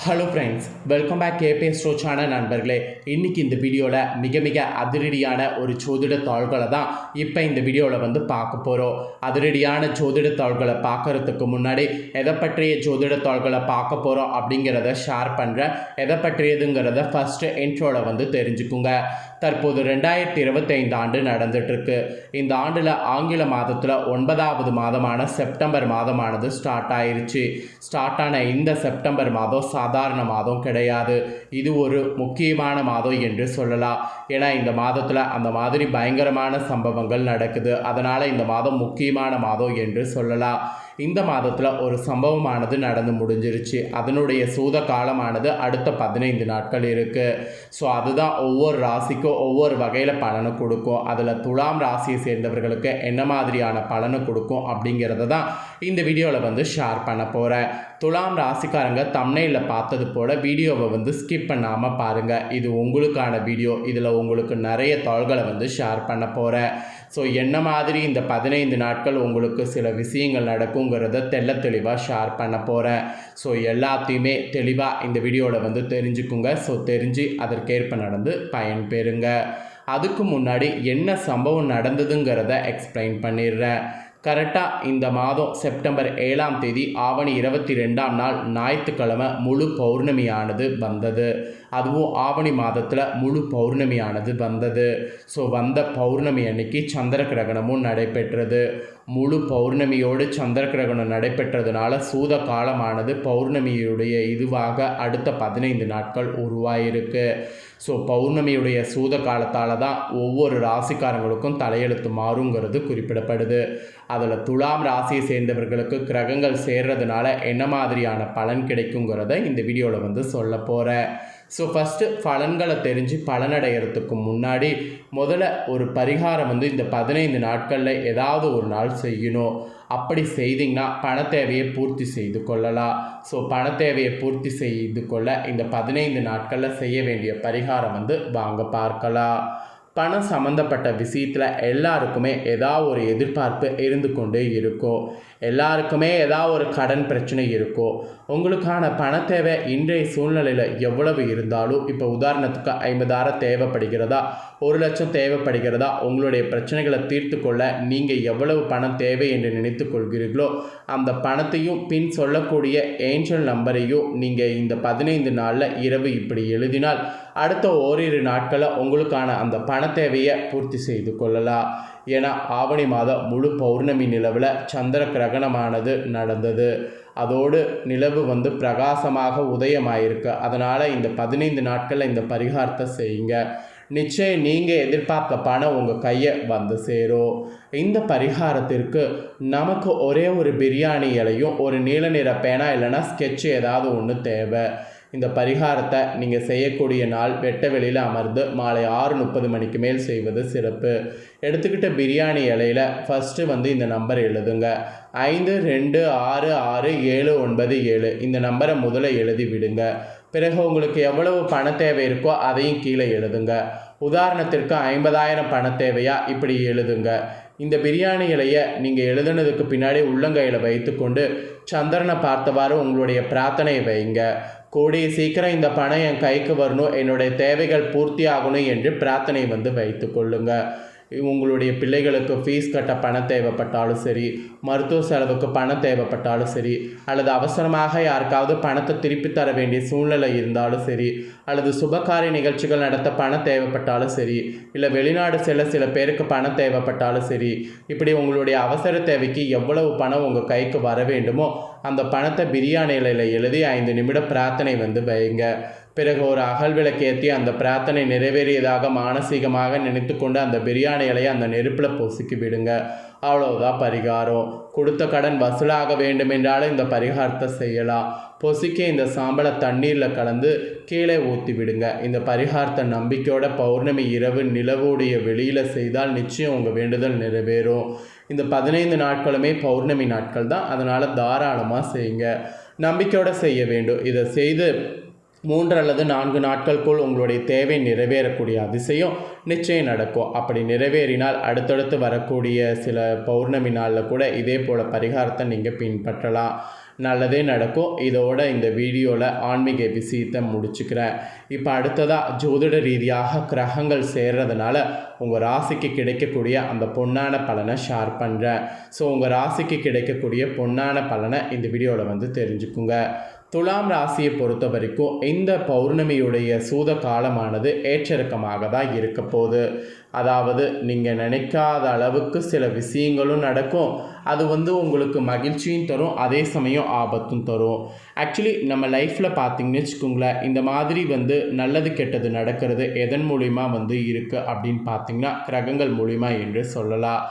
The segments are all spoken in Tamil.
ஹலோ ஃப்ரெண்ட்ஸ், வெல்கம் பேக் கேபி ஸ்டோ சேனல் நண்பர்களே. இன்றைக்கி இந்த வீடியோவில் மிக அதிரடியான ஒரு ஜோதிட தாள்களை தான் இப்போ இந்த வீடியோவில் பார்க்க போகிறோம். அதிரடியான ஜோதிட தாள்களை பார்க்குறதுக்கு முன்னாடி எதை பற்றிய ஜோதிட தாள்களை பார்க்க போகிறோம் அப்படிங்கிறத ஷேர் பண்ணுறேன். எதை பற்றியதுங்கிறத ஃபஸ்ட்டு இன்ட்ரோவில் தெரிஞ்சுக்குங்க. தற்போது 2025 ஆண்டு நடந்துகிட்ருக்கு. இந்த ஆண்டில் ஆங்கில மாதத்தில் 9வது மாதமான செப்டம்பர் மாதமானது ஸ்டார்ட் ஆயிருச்சு. ஸ்டார்ட் ஆன இந்த செப்டம்பர் மாதம் சாதாரண மாதம் கிடையாது. இது ஒரு முக்கியமான மாதம் என்று சொல்லலாம். ஏன்னா இந்த மாதத்தில் அந்த மாதிரி பயங்கரமான சம்பவங்கள் நடக்குது. அதனால் இந்த மாதம் முக்கியமான மாதம் என்று சொல்லலாம். இந்த மாதத்தில் ஒரு சம்பவமானது நடந்து முடிஞ்சிருச்சு. அதனுடைய சூத காலமானது அடுத்த 15 நாட்கள் இருக்குது. ஸோ அதுதான் ஒவ்வொரு ராசிக்கும் ஒவ்வொரு வகையில் பலனை கொடுக்கும். அதில் துலாம் ராசியை சேர்ந்தவர்களுக்கு என்ன மாதிரியான பலனை கொடுக்கும் அப்படிங்கிறத தான் இந்த வீடியோவில் ஷேர் பண்ண போகிறேன். துலாம் ராசிக்காரங்க தம்ப்நெயிலில் பார்த்தது போல் வீடியோவை ஸ்கிப் பண்ணாமல் பாருங்கள். இது உங்களுக்கான வீடியோ. இதில் உங்களுக்கு நிறைய தாள்களை ஷேர் பண்ண போகிறேன். ஸோ என்ன மாதிரி இந்த 15 நாட்கள் உங்களுக்கு சில விஷயங்கள் நடக்குங்கிறத தெளிவாக ஷேர் பண்ண போகிறேன். ஸோ எல்லாத்தையுமே தெளிவாக இந்த வீடியோவில் தெரிஞ்சுக்குங்க. ஸோ தெரிஞ்சு அதற்கேற்ப நடந்து பயன் பெறுங்க. அதுக்கு முன்னாடி என்ன சம்பவம் நடந்ததுங்கிறத எக்ஸ்பிளைன் பண்ணிடுறேன். கரெக்டாக இந்த மாதம் செப்டம்பர் 7ஆம் தேதி ஆவணி 22ஆம் நாள் ஞாயிற்றுக்கிழமை முழு பௌர்ணமியானது வந்தது. அதுவும் ஆவணி மாதத்தில் முழு பௌர்ணமியானது வந்தது. ஸோ வந்த பௌர்ணமி அன்னைக்கு சந்திர கிரகணமும் நடைபெற்றது. முழு பௌர்ணமியோடு சந்திர கிரகணம் நடைபெற்றதுனால சூத காலமானது பௌர்ணமியுடைய இதுவாக அடுத்த 15 நாட்கள் உருவாயிருக்கு. ஸோ பௌர்ணமியுடைய சூத காலத்தால் தான் ஒவ்வொரு ராசிக்காரங்களுக்கும் தலையெழுத்து மாறுங்கிறது குறிப்பிடப்படுது. அதில் துலாம் ராசியை சேர்ந்தவர்களுக்கு கிரகங்கள் சேர்றதுனால என்ன மாதிரியான பலன் கிடைக்குங்கிறத இந்த வீடியோவில் சொல்ல போகிறேன். ஸோ ஃபஸ்ட்டு பலன்களை தெரிஞ்சு பலனடைகிறதுக்கு முன்னாடி முதல்ல ஒரு பரிகாரம் இந்த 15 நாட்களில் ஏதாவது ஒரு நாள் செய்யணும். அப்படி செய்திங்கன்னா பண தேவையை பூர்த்தி செய்து கொள்ளலாம். ஸோ பண தேவையை பூர்த்தி செய்து கொள்ள இந்த 15 நாட்களில் செய்ய வேண்டிய பரிகாரம் வாங்க பார்க்கலாம். பணம் சம்மந்தப்பட்ட விஷயத்தில் எல்லாருக்குமே ஏதாவது ஒரு எதிர்பார்ப்பு இருந்து கொண்டே இருக்கும். எல்லாருக்குமே ஏதாவது ஒரு கடன் பிரச்சனை இருக்கும். உங்களுக்கான பண தேவை இன்றைய சூழ்நிலையில் எவ்வளவு இருந்தாலும், இப்போ உதாரணத்துக்கு 50,000 தேவைப்படுகிறதா, 1,00,000 தேவைப்படுகிறதா, உங்களுடைய பிரச்சனைகளை தீர்த்து கொள்ள நீங்கள் எவ்வளவு பணம் தேவை என்று நினைத்து கொள்கிறீர்களோ அந்த பணத்தையும் பின் சொல்லக்கூடிய ஏஞ்சல் நம்பரையும் நீங்கள் இந்த 15 நாளில் இரவு இப்படி எழுதினால் அடுத்த ஓரிரு நாட்களில் உங்களுக்கான அந்த பண தேவையை பூர்த்தி செய்து கொள்ளலாம். ஏன்னா ஆவணி மாதம் முழு பௌர்ணமி நிலவில் சந்திர கிரகணமானது நடந்தது. அதோடு நிலவு பிரகாசமாக உதயமாயிருக்கு. அதனால் இந்த 15 நாட்களில் இந்த பரிகாரத்தை செய்யுங்க. நிச்சயம் நீங்கள் எதிர்பார்க்க பணம் உங்கள் கையை சேரும். இந்த பரிகாரத்திற்கு நமக்கு ஒரே ஒரு பிரியாணி இலையும் ஒரு நீல நிற பேனா இல்லைன்னா ஸ்கெட்சு ஏதாவது ஒன்று தேவை. இந்த பரிகாரத்தை நீங்கள் செய்யக்கூடிய நாள் வெட்ட வெளியில் அமர்ந்து மாலை 6:30 மணிக்கு மேல் செய்வது சிறப்பு. எடுத்துக்கிட்ட பிரியாணி இலையில் ஃபஸ்ட்டு இந்த நம்பர் எழுதுங்க. 52266797 இந்த நம்பரை முதல்ல எழுதி விடுங்க. பிறகு உங்களுக்கு எவ்வளவு பண தேவை இருக்கோ அதையும் கீழே எழுதுங்க. உதாரணத்திற்கு 50,000 பண தேவையா இப்படி எழுதுங்க. இந்த பிரியாணி இலையை நீங்கள் எழுதுனதுக்கு பின்னாடி உள்ளங்கையில் வைத்துக்கொண்டு சந்திரனை பார்த்தவாறு உங்களுடைய பிரார்த்தனை வைங்க. கூடிய சீக்கிரம் இந்த பணம் என் கைக்கு வரணும், என்னுடைய தேவைகள் பூர்த்தி ஆகணும் என்று பிரார்த்தனை வைத்து கொள்ளுங்க. உங்களுடைய பிள்ளைகளுக்கு ஃபீஸ் கட்ட பணம் தேவைப்பட்டாலும் சரி, மருத்துவ செலவுக்கு பணம் தேவைப்பட்டாலும் சரி, அல்லது அவசரமாக யாருக்காவது பணத்தை திருப்பி தர வேண்டிய சூழ்நிலை இருந்தாலும் சரி, அல்லது சுபகாரிய நிகழ்ச்சிகள் நடத்த பணம் தேவைப்பட்டாலும் சரி, இல்லை வெளிநாடு செல்ல சில பேருக்கு பணம் தேவைப்பட்டாலும் சரி, இப்படி உங்களுடைய அவசர தேவைக்கு எவ்வளவு பணம் உங்கள் கைக்கு வர வேண்டுமோ அந்த பணத்தை பிரியாணியில் எழுதி 5 நிமிட பிரார்த்தனை வைங்க. பிறகு ஒரு அகல் விளக்கேற்றி அந்த பிரார்த்தனை நிறைவேறியதாக மானசீகமாக நினைத்து கொண்டு அந்த பிரியாணி இலையை அந்த நெருப்பில் பொசுக்கி விடுங்க. அவ்வளோதான் பரிகாரம். கொடுத்த கடன் வசூலாக வேண்டுமென்றாலும் இந்த பரிகாரத்தை செய்யலாம். பொசுக்கி இந்த சாம்பலை தண்ணீரில் கலந்து கீழே ஊற்றி விடுங்க. இந்த பரிகாரத்தை நம்பிக்கையோட பௌர்ணமி இரவு நிலவுடைய வெளியில் செய்தால் நிச்சயம் உங்கள் வேண்டுதல் நிறைவேறும். இந்த 15 நாட்களுமே பௌர்ணமி நாட்கள் தான். அதனால் தாராளமாக செய்யுங்க. நம்பிக்கையோடு செய்ய வேண்டும். இதை செய்து 3 அல்லது 4 நாட்களுக்குள் உங்களுடைய தேவை நிறைவேறக்கூடிய அதிசயம் நிச்சயம் நடக்கும். அப்படி நிறைவேறினால் அடுத்தடுத்து வரக்கூடிய சில பௌர்ணமி நாளில் கூட இதே போல் பரிகாரத்தை நீங்கள் பின்பற்றலாம். நல்லதே நடக்கும். இதோட இந்த வீடியோவில் ஆன்மீக விஷயத்தை முடிச்சுக்கிறேன். இப்போ அடுத்ததாக ஜோதிட ரீதியாக கிரகங்கள் சேர்றதுனால உங்கள் ராசிக்கு கிடைக்கக்கூடிய அந்த பொன்னான பலனை ஷேர் பண்ணுறேன். ஸோ உங்கள் ராசிக்கு கிடைக்கக்கூடிய பொன்னான பலனை இந்த வீடியோவில் வந்து தெரிஞ்சுக்குங்க. துலாம் ராசியை பொறுத்த வரைக்கும் இந்த பௌர்ணமியுடைய சூத காலமானது ஏற்றிறக்கமாக தான் இருக்க போகுது. அதாவது நீங்கள் நினைக்காத அளவுக்கு சில விஷயங்களும் நடக்கும். அது வந்து உங்களுக்கு மகிழ்ச்சியும் தரும், அதே சமயம் ஆபத்தும் தரும். ஆக்சுவலி நம்ம லைஃப்பில் பார்த்தீங்கன்னு வச்சுக்கோங்களேன், இந்த மாதிரி வந்து நல்லது கெட்டது நடக்கிறது எதன் மூலிமா வந்து இருக்குது அப்படின்னு பார்த்தீங்கன்னா கிரகங்கள் மூலிமா என்று சொல்லலாம்.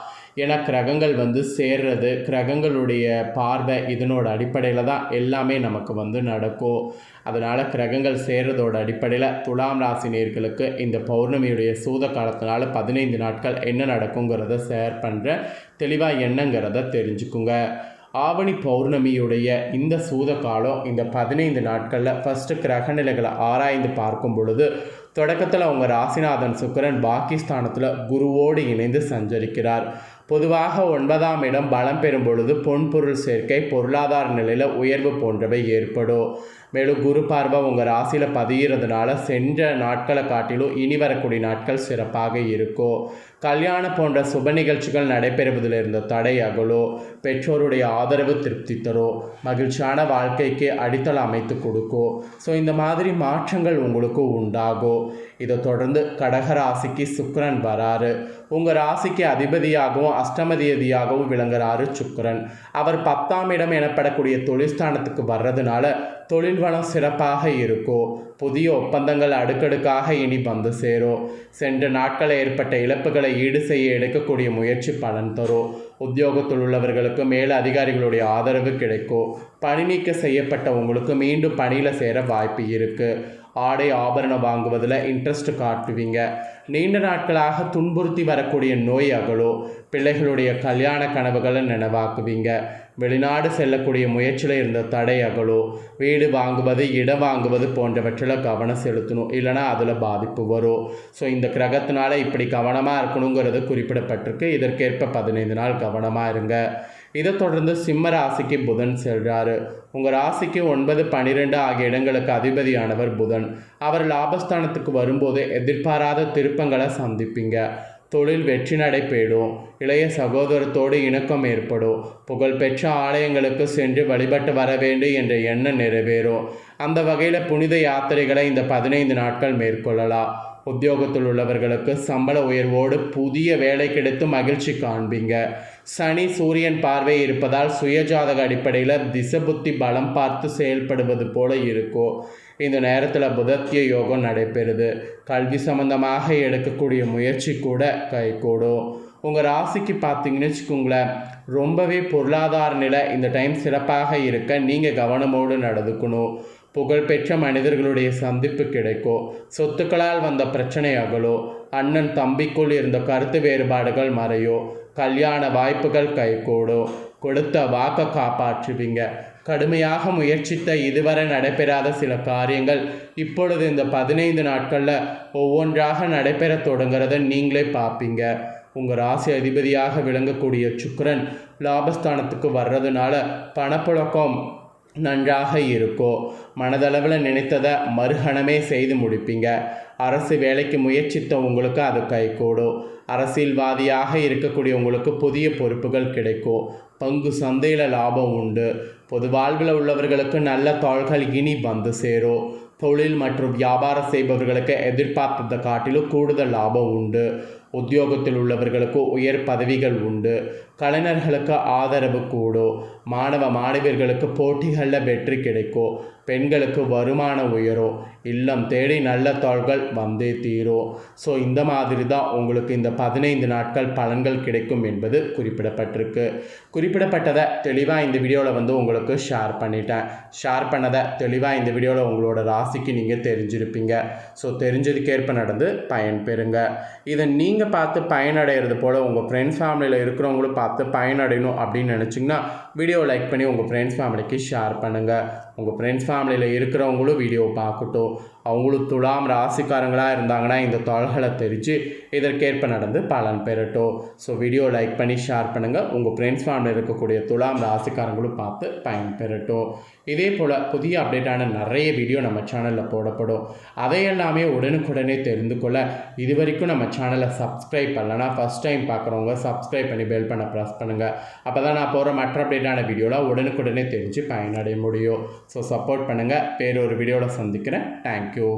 ஏன்னா கிரகங்கள் வந்து சேர்றது, கிரகங்களுடைய பார்வை இதனோட அடிப்படையில் தான் எல்லாமே நமக்கு வந்து நடக்கும். அதனால் கிரகங்கள் சேர்றதோட அடிப்படையில் துலாம் ராசி நேயர்களுக்கு இந்த பௌர்ணமியுடைய சூத காலத்தினால 15 நாட்கள் என்ன நடக்குங்கிறத ஷேர் பண்ணுறேன். தெளிவாக என்னங்கிறத தெரிஞ்சுக்குங்க. ஆவணி பௌர்ணமியுடைய இந்த சூத காலம் இந்த 15 நாட்களில் ஃபஸ்ட்டு கிரகநிலைகளை ஆராய்ந்து பார்க்கும் பொழுது தொடக்கத்தில் உங்கள் ராசிநாதன் சுக்கிரன் பாகிஸ்தானத்தில் குருவோடு இணைந்து சஞ்சரிக்கிறார். பொதுவாக 9ஆம் இடம் பலம் பெறும் பொழுது பொன்பொருள் சேர்க்கை, பொருளாதார நிலையில் உயர்வு போன்றவை ஏற்படும். மேலும் குரு பார்வை உங்கள் ராசியில் பதிகிறதுனால சென்ற நாட்களை காட்டிலும் இனி வரக்கூடிய நாட்கள் சிறப்பாக இருக்கும். கல்யாணம் போன்ற சுப நிகழ்ச்சிகள் நடைபெறுவதில் இருந்த தடை அகலும். பெற்றோருடைய ஆதரவு திருப்தி தரும். மகிழ்ச்சியான வாழ்க்கைக்கு அடித்தளம் அமைத்து கொடுக்கும். ஸோ இந்த மாதிரி மாற்றங்கள் உங்களுக்கு உண்டாகும். இதை தொடர்ந்து கடகராசிக்கு சுக்கிரன் வராரு. உங்கள் ராசிக்கு அதிபதியாகவும் அஷ்டமதிபதியாகவும் விளங்குறாரு சுக்கிரன். அவர் 10ஆம் இடம் எனப்படக்கூடிய தொழில்ஸ்தானத்துக்கு வர்றதுனால தொழில் வளம் சிறப்பாக இருக்கும். புதிய ஒப்பந்தங்கள் அடுக்கடுக்காக இனி வந்து சேரும். சென்ற நாட்களில் ஏற்பட்ட இழப்புகளை ஈடு செய்ய எடுக்கக்கூடிய முயற்சி பலன் தரும். உத்தியோகத்தில் உள்ளவர்களுக்கு மேல அதிகாரிகளுடைய ஆதரவு கிடைக்கும். பணி நீக்க செய்யப்பட்ட உங்களுக்கு மீண்டும் பணியில் சேர வாய்ப்பு இருக்குது. ஆடை ஆபரணம் வாங்குவதில் இன்ட்ரெஸ்ட் காட்டுவீங்க. நீண்ட நாட்களாக துன்புறுத்தி வரக்கூடிய நோய் அகலும். பிள்ளைகளுடைய கல்யாண கனவுகளை நினைவாக்குவீங்க. வெளிநாடு செல்லக்கூடிய முயற்சியில் இருந்த தடை அகலும். வீடு வாங்குவது, இடம் வாங்குவது போன்றவற்றில் கவனம் செலுத்தணும், இல்லைனா அதில் பாதிப்பு வரும். ஸோ இந்த கிரகத்தினால இப்படி கவனமாக இருக்கணுங்கிறது குறிப்பிடப்பட்டிருக்கு. இதற்கேற்ப 15 நாள் கவனமாக இருங்க. இதை தொடர்ந்து சிம்ம ராசிக்கு புதன் செல்றாரு. உங்கள் ராசிக்கு 9, 12 ஆகிய இடங்களுக்கு அதிபதியானவர் புதன். அவர் லாபஸ்தானத்துக்கு வரும்போது எதிர்பாராத திருப்பங்களை சந்திப்பீங்க. தொழில் வெற்றி நடைபெறும். இளைய சகோதரத்தோடு இணக்கம் ஏற்படும். புகழ்பெற்ற ஆலயங்களுக்கு சென்று வழிபட்டு வர வேண்டும் என்ற எண்ணம் நிறைவேறும். அந்த வகையில் புனித யாத்திரைகளை இந்த 15 நாட்கள் மேற்கொள்ளலாம். உத்தியோகத்தில் உள்ளவர்களுக்கு சம்பள உயர்வோடு புதிய வேலை கிடைத்து மகிழ்ச்சி காண்பீங்க. சனி சூரியன் பார்வை இருப்பதால் சுயஜாதக அடிப்படையில் திசபுத்தி பலம் பார்த்து செயல்படுவது போல இருக்கும். இந்த நேரத்தில் புதத்திய யோகம் நடைபெறுது. கல்வி சம்பந்தமாக எடுக்கக்கூடிய முயற்சி கூட கைகூடும். உங்கள் ராசிக்கு பார்த்தீங்கன்னு வச்சுக்கோங்களேன், ரொம்பவே பொருளாதார நிலை இந்த டைம் சிறப்பாக இருக்க நீங்கள் கவனமோடு நடந்துக்கணும். புகழ்பெற்ற மனிதர்களுடைய சந்திப்பு கிடைக்கும். சொத்துக்களால் வந்த பிரச்சனை அகலும். அண்ணன் தம்பிக்குள் இருந்த கருத்து வேறுபாடுகள் மறையும். கல்யாண வாய்ப்புகள் கைகூடும். கொடுத்த வாக்கை காப்பாற்றுவீங்க. கடுமையாக முயற்சித்த இதுவரை நடைபெறாத சில காரியங்கள் இப்பொழுது இந்த 15 நாட்களில் ஒவ்வொன்றாக நடைபெற தொடங்குறத நீங்களே பார்ப்பீங்க. உங்கள் ராசி அதிபதியாக விளங்கக்கூடிய சுக்கிரன் லாபஸ்தானத்துக்கு வர்றதுனால பணப்புழக்கம் நன்றாக இருக்கும். மனதளவில் நினைத்ததை மறுகணமே செய்து முடிப்பீங்க. அரசு வேலைக்கு முயற்சித்த உங்களுக்கு அது கைகூடும். அரசியல்வாதியாக இருக்கக்கூடிய உங்களுக்கு புதிய பொறுப்புகள் கிடைக்கும். பங்கு சந்தையில் லாபம் உண்டு. பொது வாழ்வில் உள்ளவர்களுக்கு நல்ல தாள்கள் இனி வந்து சேரும். தொழில் மற்றும் வியாபாரம் செய்பவர்களுக்கு எதிர்பார்த்ததை காட்டிலும் கூடுதல் லாபம் உண்டு. உத்தியோகத்தில் உள்ளவர்களுக்கு உயர் பதவிகள் உண்டு. கலைஞர்களுக்கு ஆதரவு கூடும். மாணவ மாணவியர்களுக்கு போட்டிகளில் வெற்றி கிடைக்கும். பெண்களுக்கு வருமானம் உயரும். இல்லம் தேடி நல்ல தாள்கள் வந்தே தீரும். ஸோ இந்த மாதிரி தான் உங்களுக்கு இந்த 15 நாட்கள் பலன்கள் கிடைக்கும் என்பது குறிப்பிடப்பட்டிருக்கு. குறிப்பிடப்பட்டதை தெளிவாக இந்த வீடியோவில் வந்து உங்களுக்கு ஷேர் பண்ணிட்டேன். ஷேர் பண்ணதை தெளிவாக இந்த வீடியோவில் உங்களோட ராசிக்கு நீங்கள் தெரிஞ்சிருப்பீங்க. ஸோ தெரிஞ்சதுக்கேற்ப நடந்து பயன்பெறுங்க. இதை நீங்கள் பார்த்து பயனடைகிறது போல் உங்கள் ஃப்ரெண்ட்ஸ் ஃபேமிலியில் இருக்கிறவங்களும் பார்த்து பயனடையணும் அப்படின்னு நினச்சிங்கன்னா வீடியோ லைக் பண்ணி உங்கள் ஃப்ரெண்ட்ஸ் ஃபேமிலிக்கு ஷேர் பண்ணுங்கள். உங்கள் ஃப்ரெண்ட்ஸ் ஃபேமிலியில் இருக்கிறவங்களும் வீடியோ பார்க்கட்டும். அவங்களும் துலாம் ராசிக்காரங்களாக இருந்தாங்கன்னா இந்த தாள்களை தெரிஞ்சு இதற்கேற்ப நடந்து பலன் பெறட்டும். ஸோ வீடியோ லைக் பண்ணி ஷேர் பண்ணுங்கள். உங்கள் ஃப்ரெண்ட்ஸ் ஃபேமிலியில் இருக்கக்கூடிய துலாம் ராசிக்காரங்களும் பார்த்து பயன் பெறட்டும். இதே போல் புதிய அப்டேட்டான நிறைய வீடியோ நம்ம சேனலில் போடப்படும். அதையெல்லாமே உடனுக்குடனே தெரிந்து கொள்ள இது வரைக்கும் நம்ம சேனலை சப்ஸ்கிரைப் பண்ணலன்னா ஃபஸ்ட் டைம் பார்க்குறவங்க சப்ஸ்கிரைப் பண்ணி பெல் பண்ண ப்ரெஸ் பண்ணுங்கள். அப்போ தான் நான் போகிற மற்ற அப்டேட்டான வீடியோவில் உடனுக்குடனே தெரிஞ்சு பயனடைய முடியும். ஸோ சப்போர்ட் பண்ணுங்கள். வேறொரு வீடியோவில் சந்திக்கிறேன். தேங்க்யூ.